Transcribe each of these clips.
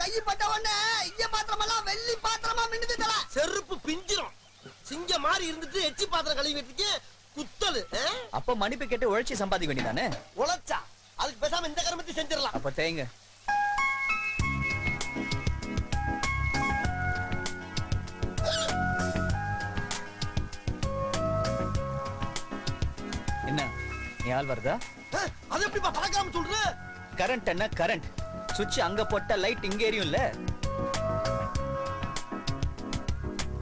கைப்பட்ட உடனே இங்க பாத்திரம் எல்லாம் வெள்ளி பாத்திரமா மின்னுது தல. செருப்பு பிஞ்சிரும். சிங்க மாதிரி இருந்துட்டு எச்சி பாத்திரம் கழுவி வெட்டிக்கு குத்தலு. அப்ப மன்னிப்பு கேட்டு உழைச்சி சம்பாதிக்க வேண்டியதானே? உழைச்சா அதுக்கு பேசாம இந்த கர்மத்தை செஞ்சிடலாம். அப்ப தேங்க. என்ன நீ ஆள் வருதா? அது எப்படிப்பா பழக்காம சொல்ற? கரண்ட் என்ன கரண்ட்? சுவிட்ச் அங்க போட்டா லைட் இங்க எரியும்ல.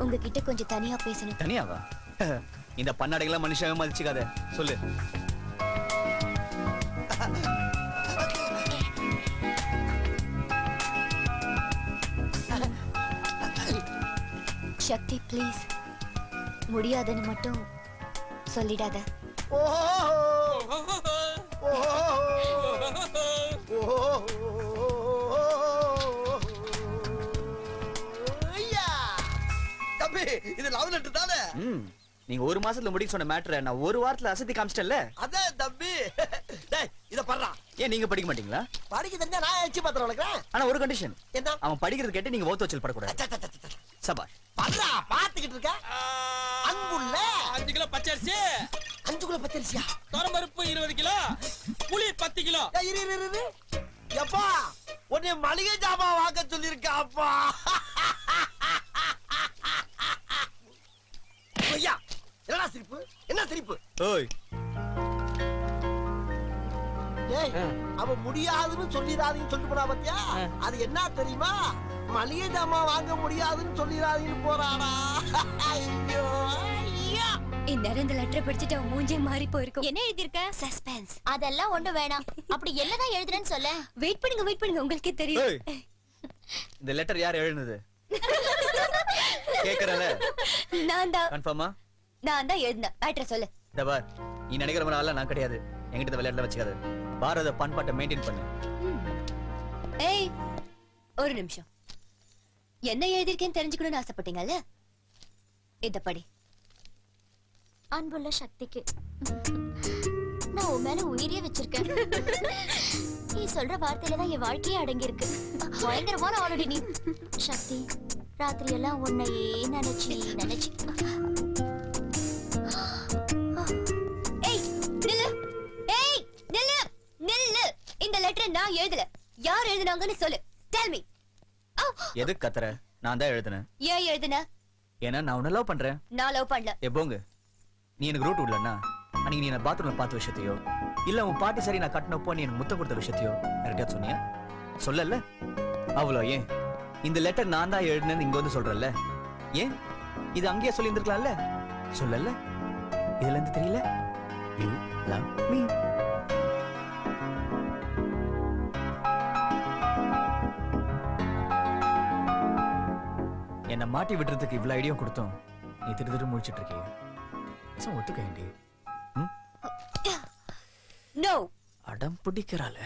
உங்ககிட்ட கொஞ்சம் தனியா பேசணும். தனியாவா? இந்த பன்னாடைகளை மனுஷன் மதிச்சுக்காத. சொல்லு. சக்தி ப்ளீஸ், முடியாதுன்னு மட்டும் சொல்லிடாத. தம்பி இது லவ் லெட்டர் தானே? நீங்க ஒரு மாசத்துல முடிக்க சொன்ன மேட்டரை நான் ஒரு வாரத்துல அசத்தி காமிச்சிட்டேன்ல. அதே தம்பி. டேய் இத பண்றா. ஏன் நீங்க படிக்க மாட்டீங்களா? படிக்க தெரிஞ்சா நான் எச்சி பாத்திரம் வளர்க்கறேன். ஆனா ஒரு கண்டிஷன். என்ன? அவன் படிக்கிறது கேட்டு நீங்க ஓத்து வச்சல் படக்கூடாது. சபாஷ். பண்றா பாத்துக்கிட்டு இருக்க. அன்புள்ள 5 கிலோ பச்சரிசி. 5 கிலோ பச்சரிசியா? தோரம்பருப்பு 20 கிலோ. புளி 10 கிலோ. இரு. எப்பா உன்னை மளிகை ஜாமான் வாங்க சொல்லிருக்க அப்பா. ஐயா என்னடா சிரிப்பு? என்ன சிரிப்பு? ஓய். டேய் அவ முடியாதுன்னு சொல்லிராதீன்னு சொல்லிட்டு போறா பாத்தியா? அது என்ன தெரியுமா? மளிகை ஜாமான் வாங்க முடியாதுன்னு சொல்லிராதீன்னு போறாடா. ஐயோ ஐயா. இந்நேரம் இந்த லெட்டர் படிச்சுட்டு அவன் மூஞ்சே மாறி போயிருக்கும். என்ன எழுதிருக்க? சஸ்பென்ஸ். அதெல்லாம் ஒண்ணு வேணாம். அப்படி என்னதான் எழுதுறேன்னு சொல்ல. வெயிட் பண்ணுங்க உங்களுக்கே தெரியும். இந்த லெட்டர் யார் எழுதுனது? கேக்குறல? நான் தான். கன்ஃபார்மா? நான் தான் எழுதினேன். மேட்டர் சொல்லு. டபார் நீ நினைக்கிற மாதிரி ஆளா நான் கிடையாது. என்கிட்ட விளையாட்டுல வச்சுக்காத. பாரத பண்பாட்டை மெயின்டைன் பண்ணு. ஏய் ஒரு நிமிஷம். என்ன எழுதிருக்கேன்னு தெரிஞ்சுக்கணும்னு ஆசைப்பட்டீங்கல்ல? இத படி. அன்புள்ள சக்திக்கு நான் உன் மேல உயிரே வச்சிருக்கேன். நீ சொல்ற வார்த்தையில தான் என் வாழ்க்கையே அடங்கி இருக்கு. பயங்கரமான ஆல்ரெடி நீ. சக்தி ராத்திரி எல்லாம் உன்னையே நினைச்சு நில்லு. இந்த லெட்டரை நான் எழுதல. யார் எழுதுனாங்கன்னு சொல்லு. Tell me. எது கத்துற? நான் தான் எழுதுனேன். ஏன் எழுதுன? ஏன்னா நான் உன்னை லவ் பண்றேன். நான் லவ் பண்ணல. எப்போங்க நீ எனக்கு ரூட் விடலன்னா அன்னைக்கு நீ என்ன பாத்ரூம்ல பார்த்த விஷயத்தையோ இல்ல உன் பாட்டி சரி நான் கட்டினப்போ நீ எனக்கு முத்தம் கொடுத்த விஷயத்தையோ யார்கிட்டயா சொன்னியா? சொல்லல. அவ்வளோ ஏன் இந்த லெட்டர் நான் தான் எழுதுனேன்னு இங்க வந்து சொல்றல? ஏன் இது அங்கேயே சொல்லி இருந்திருக்கலாம்ல? சொல்லல. இதுல இருந்து தெரியல யூ லவ் மீ. என்ன மாட்டி விடுறதுக்கு இவ்வளவு ஐடியா கொடுத்தோம். நீ திரு முடிச்சிட்டு இருக்கிய. ஒத்துக்க வேண்டி. நோ. அடம் பிடிக்கிறாள.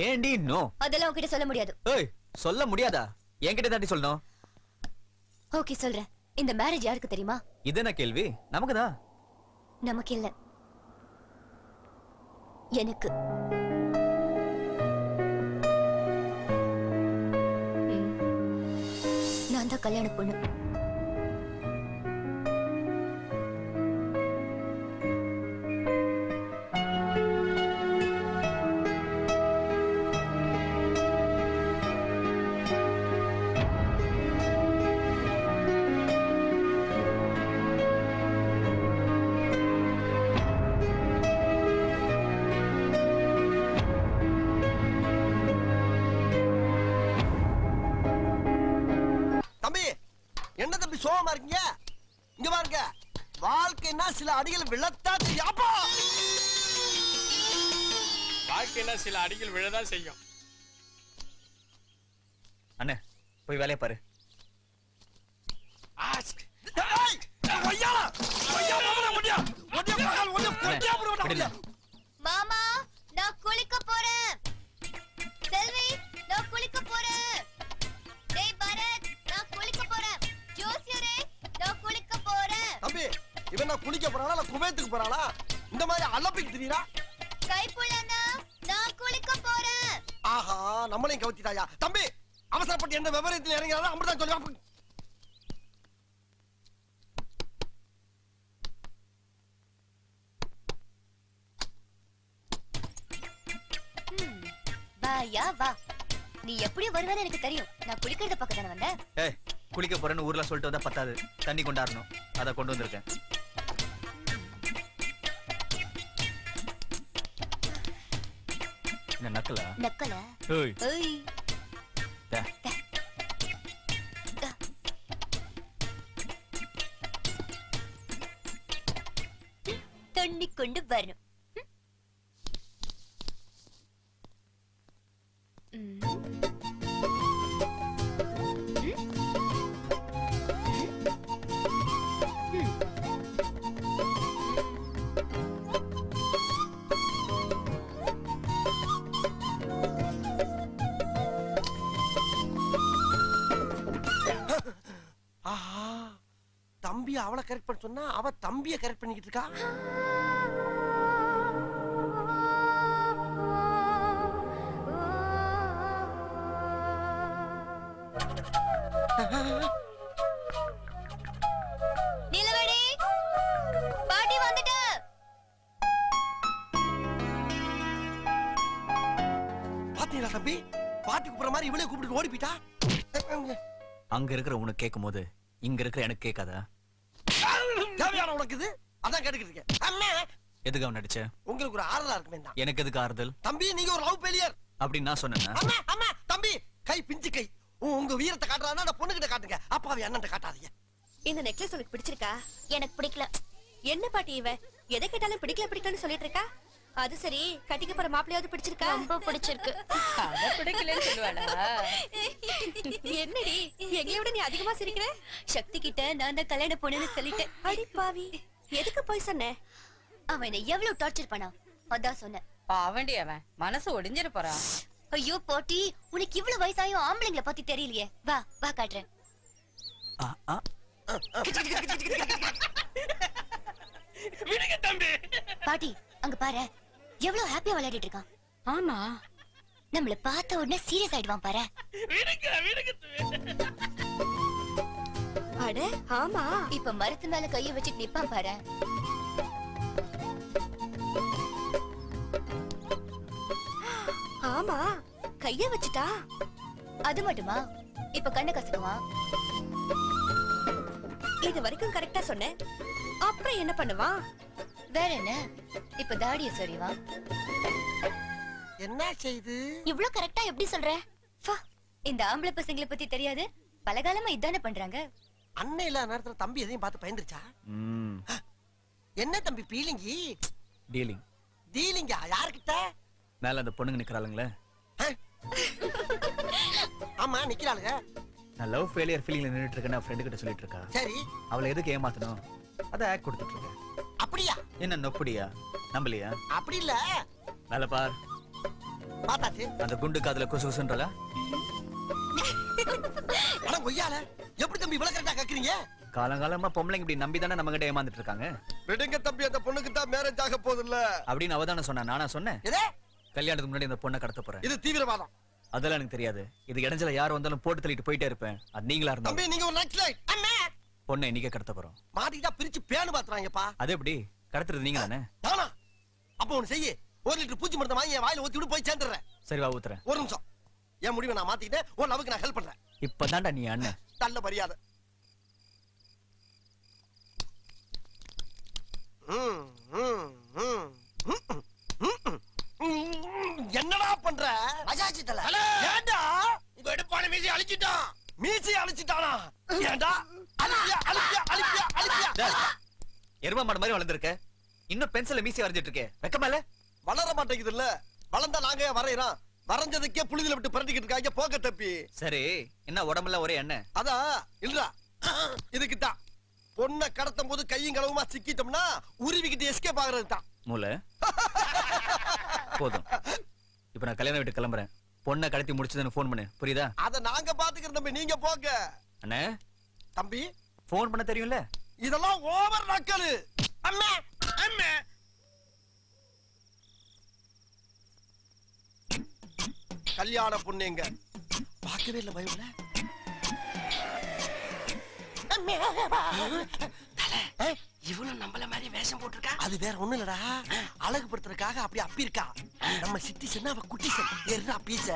ஏண்டி நோ? அதெல்லாம் உன்கிட்ட சொல்ல முடியாது. ஏய் சொல்ல முடியாதா? என்கிட்ட தாண்டி சொல்லணும். ஓகே சொல்றேன். இந்த மேரேஜ் யாருக்கு தெரியுமா? இது என்ன கேள்வி? நமக்குதான். நமக்கு இல்ல, எனக்கு. நான் தான் கல்யாண பொண்ணு. என்ன தம்பி சோகமா இருக்கீங்க? இங்க பாருங்க, வாழ்க்கைன்னா சில அடிகள் விழத்தான் செய்யும். வாழ்க்கைன்னா சில அடிகள் விழதான் செய்யும். அண்ணே போய் வேலையை பாரு. மாமா நான் குளிக்க போறேன். செல்வி நான் குளிக்க போறேன். டேய் பரத் நான் குளிக்க போறேன். ஜோசியரே நான் குளிக்க போறேன். தம்பி இவன் நான் குளிக்க போறானா இல்ல குவைத்துக்கு போறானா? இந்த மாதிரி அலப்பிக்கு தெரியறா? கைப்புள்ளனா நான் குளிக்க போறேன். ஆஹா நம்மளையும் கவுத்திட்டாயா. தம்பி அவசரப்பட்டு எந்த விவரத்தில் இறங்கிறாரோ அப்படிதான் சொல்லுவான். வாயா வா. நீ எப்படி வருவேன்னு எனக்கு தெரியும். நான் குளிக்கிறத பக்கம் தானே வந்தேன். ஏய், குளிக்க போறேன்னு ஊர்ல சொல்லிட்டு வந்தா பத்தாது, தண்ணி கொண்டாடணும். அதை கொண்டு வந்திருக்கேன். என்ன நக்கலா? நக்கலா? ஏய், ஏய். தே. தண்ணி கொண்டு வரணும். ஆஹா, தம்பி அவளை கரெக்ட் பண்ண சொன்னா அவ தம்பியை கரெக்ட் பண்ணிக்கிட்டு இருக்கா. நிலவடி, பாட்டி வந்துட்ட. பாத்தீங்களா தம்பி, பாட்டி கூப்பிடுற மாதிரி இவளே கூப்பிட்டு ஓடி போயிட்டா. அங்க இருக்கிற உனக்கு கேட்கும் போது இங்க இருக்கிற எனக்கு கேட்காதா? தேவையான உனக்கு இது அதான் கேட்டுக்கிட்டு இருக்கேன். அம்மா, எதுக்கு அவன் நடிச்ச? உங்களுக்கு ஒரு ஆறுதலா இருக்குமே தான். எனக்கு எதுக்கு ஆறுதல்? தம்பி நீங்க ஒரு லவ் ஃபெயிலியர் அப்படின்னு நான் சொன்னேன்னா? அம்மா அம்மா தம்பி, கை பிஞ்சு கை. உங்க வீரத்தை காட்டுறானா அந்த பொண்ணுகிட்ட காட்டுங்க, அப்பாவி அண்ணன்ட்ட காட்டாதீங்க. இந்த நெக்லஸ் உனக்கு பிடிச்சிருக்கா? எனக்கு பிடிக்கல. என்ன பாட்டி இவ எதை கேட்டாலும் பிடிக்கல பிடிக்கலன்னு சொல்லிட்டு இருக்கா? அது சரி, கட்டிக்க போற மாப்பிளையாவது பிடிச்சிருக்கா? ரொம்ப பிடிச்சிருக்கு. அத பிடிக்கலன்னு சொல்லுவாளா? என்னடி எங்களை விட நீ அதிகமா சிரிக்கிற? சக்தி கிட்ட நான் தான் கல்யாணம் பொண்ணுன்னு சொல்லிட்டேன். அடி பாவி, எதுக்கு போய் சொன்ன? அவன் என்ன எவ்வளவு டார்ச்சர் பண்ணா அதான் சொன்னேன். பாவண்டி அவன் மனசு ஒடிஞ்சிரு போறான். ஐயோ போட்டி, உனக்கு இவ்வளவு வயசாயும் ஆம்பளைங்களை பத்தி தெரியலையே. வா வா காட்டுறேன். ஆ, ஆ. விடுங்க தம்பி. பாட்டி அங்க பாரு, எவ்வளவு ஹாப்பியா விளையாடிட்டு இருக்கான். ஆமா, நம்மள பார்த்த உடனே சீரியஸ் ஆயிடுவான் பாரு. விடுங்க விடுங்க தம்பி. அட ஆமா, இப்ப மரத்து மேல கைய வச்சுட்டு நிப்பான் பாரு. ஆமா, கைய வச்சுட்டா. அது மட்டுமா, இப்ப கண்ணை கசக்குவான். இது வரைக்கும் கரெக்டா சொன்னேன். அப்புறம் என்ன பண்ணுவான்? வேற என்ன, இப்ப தாடிய சொறிவான். என்ன செய்து இவ்வளவு கரெக்டா எப்படி சொல்ற? ஃபா, இந்த ஆம்பளை பசங்களை பத்தி தெரியாது. பலகாலமா இதானே பண்றாங்க. அண்ணன் இல்லாத நேரத்துல தம்பி எதையும் பார்த்து பயந்துருச்சா? ம், என்ன தம்பி பீலிங்கி? டீலிங். டீலிங்கா? யாருக்கிட்ட? மேல அந்த பொண்ணுங்க நிக்கிறாளுங்களே, ஆமா நிக்கிறாளுங்க. நான் லவ் ஃபெயிலியர் ஃபீலிங்ல நின்னுட்டு இருக்கேன். ஃப்ரெண்டு கிட்ட சொல்லிட்டு இருக்கா. சரி, அவளை எதுக்கு ஏமாத்தணும்? அத ஆக்ட் கொடுத்துட்டு இருக்கேன். அப்படியா? என்ன நொப்படியா? நம்பலையா? அப்படி இல்ல, மேல பார். பாத்தாச்சு. அந்த குண்டு காதுல குசு குசுன்றல. ஆனா ஒய்யால எப்படி தம்பி இவ்வளவு கரெக்டா கேக்குறீங்க? காலங்காலமா பொம்பளைங்க இப்படி நம்பி தானே நம்ம கிட்ட ஏமாந்துட்டு இருக்காங்க. விடுங்க தம்பி, அந்த பொண்ணுக்கு தான் மேரேஜ் ஆக போகுது இல்ல அப்படின்னு அவ தானே சொன்னா, நானா சொன்னேன்? இதே கல்யாணத்துக்கு முன்னாடி இந்த பொண்ணை கடத்த போறேன். இது தீவிரவாதம். அதெல்லாம் எனக்கு தெரியாது. இது இடைஞ்சல யார் வந்தாலும் போட்டு தள்ளிட்டு போயிட்டே இருப்பேன். அது நீங்களா இருந்தா தம்பி நீங்க ஒரு நக்ஸலைட். அம்மா, பொண்ணை இன்னைக்கே கடத்த போறோம். மாட்டிக்கிட்டா பிரிச்சு பேனு பாத்துறாங்கப்பா. அது எப்படி கடத்துறது? நீங்க தானே? தானா? அப்ப ஒண்ணு செய்யு, 1 லிட்டர் பூச்சி மருந்து வாங்கி என் வாயில ஊத்தி விட்டு போய் சேர்ந்துடுறேன். சரி வா, ஊத்துறேன். ஒரு நிமிஷம், என் முடிவை நான் மாத்திக்கிட்டேன். உன் லவ்வுக்கு நான் ஹெல்ப் பண்றேன். இப்பதான்டா நீ அண்ணன். நல்ல மரியாதை. என்னடா பண்ற? ஏண்டா உங்க எடுப்பான மீசி அழிச்சிட்டான். மீசி அழிச்சிட்டானா? ஏண்டா அழிப்பியா அழிப்பியா அழிப்பியா அழிப்பியா? டேய், எருமை மாடு மாதிரி வளர்ந்துருக்க, இன்னும் பென்சில மீசி வரைஞ்சிட்டு இருக்கே, வெக்கமா இல்ல? வளர மாட்டேங்குது இல்ல? வளர்ந்தா நாங்க வரையறோம். வரைஞ்சதுக்கே புழுதில விட்டு பரட்டிக்கிட்டு இருக்காங்க. போக தப்பி. சரி, என்ன உடம்புல ஒரே எண்ணெய்? அதான் இல்லடா, இதுக்குதான் பொண்ணை கடத்தும் போது கையும் களவுமா சிக்கிட்டோம்னா உருவிக்கிட்டு எஸ்கேப் ஆகுறது தான் மூளை. போதும், இப்ப நான் கல்யாணம் வீட்டு கிளம்புறேன். பொண்ணை கடத்தி முடிச்சதுன்னு போன் பண்ணு, புரியுதா? அத நாங்க பாத்துக்கிறோம் தம்பி, நீங்க போங்க. அண்ணே, தம்பி போன் பண்ண தெரியும்ல? இதெல்லாம் ஓவர் நக்கலு. அம்மா அம்மா, கல்யாண பொண்ணு எங்க? நிக்கவே இல்ல பயம்ல. இவனும் நம்மள மாதிரி வேஷம் போட்டிருக்கா. அது வேற ஒண்ணு இல்லடா, அழகுபடுத்துறதுக்காக அப்படி அப்பி இருக்கா. நம்ம சிட்டி சொன்னா அவ குட்டி சொன்ன எர்ரா பீச.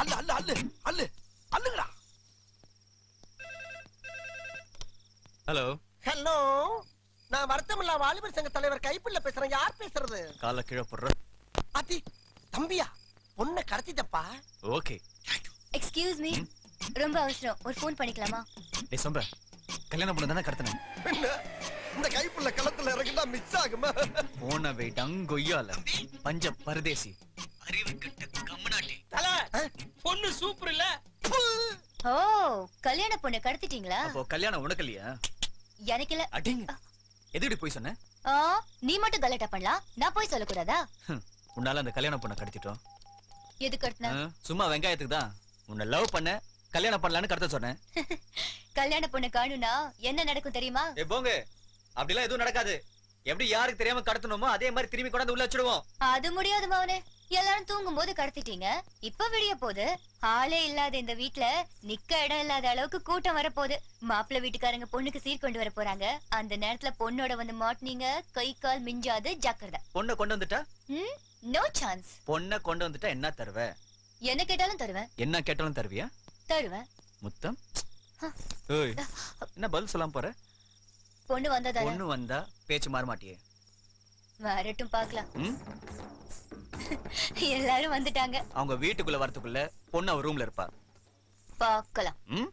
அல்ல அல்ல அல்ல அல்ல அல்லுங்கடா. ஹலோ ஹலோ, நான் வருத்தமில்லா வாலிபர் சங்க தலைவர் கைப்புள்ள பேசுறேன். யார் பேசுறது? கால கீழே போடுற. அத்தி தம்பியா, பொண்ணை கடத்திட்டப்பா. ஓகே. எக்ஸ்கியூஸ் மீ, ரொம்ப அவசரம், ஒரு ஃபோன் பண்ணிக்கலாமா? டேய் சொம்ப, கல்யாணம் பண்ண தானே கடத்தினேன். என்ன இந்த கைப்புள்ள களத்துல இறங்கினா மிஸ் ஆகுமா? போன வெயிட்டங்கொய்யால பஞ்ச பரதேசி அறிவு கெட்ட கம்மநாட்டி. தல பொண்ணு சூப்பர் இல்ல. ஓ, கல்யாண பொண்ணு கடத்திட்டீங்களா? அப்போ கல்யாணம் உனக்கு இல்லையா? எனக்கு இல்ல. அடிங்க, எதுக்கு போய் சொன்ன? ஆ, நீ மட்டும் கலாட்டா பண்ணலாம், நான் போய் சொல்லக்கூடாதா? உன்னால அந்த கல்யாண பொண்ணை கடத்திட்டோம். எது கடத்தின? சும்மா வெங்காயத்துக்கு தான். உன்னை லவ் பண்ண கல்யாணம் பண்ணலான்னு கடத்த சொன்னேன். கல்யாண பொண்ணு காணும்னா என்ன நடக்கும் தெரியுமா? ஏ போங்க, அப்படிலாம் எதுவும் நடக்காது. எப்படி யாருக்கு தெரியாம கடத்தணுமோ அதே மாதிரி திரும்பி கொண்டாந்து உள்ள வச்சிடுவோம். அது முடியாது மவனே, எல்லாரும் தூங்கும் போது கடத்திட்டீங்க, இப்ப விடிய போகுது. ஆளே இல்லாத இந்த வீட்ல நிக்க இடம் இல்லாத அளவுக்கு கூட்டம் வரப்போகுது. மாப்பிள்ளை வீட்டுக்காரங்க பொண்ணுக்கு சீர் கொண்டு வர போறாங்க. அந்த நேரத்துல பொண்ணோட வந்து மாட்டினீங்க, கை கால் மிஞ்சாது, ஜாக்கிரதை. பொண்ணை கொண்டு வந்துட்டா? No chance. பொண்ணை கொண்டு வந்துட்டா என்ன தருவ? என்ன கேட்டாலும் தருவேன். என்ன கேட்டாலும் தருவியா? தருவேன். முத்தம்? ஏய், என்ன பதில் சொல்லாம போற? பொண்ணு வந்தா பொண்ணு வந்தா பேச்சு மாற மாட்டியே. வரட்டும் பாக்கலாம். ம்? எல்லாரும் வந்துட்டாங்க. அவங்க வீட்டுக்குள்ள வரதுக்குள்ள பொண்ணு அவ ரூம்ல இருப்பா. பாக்கலாம். ம்?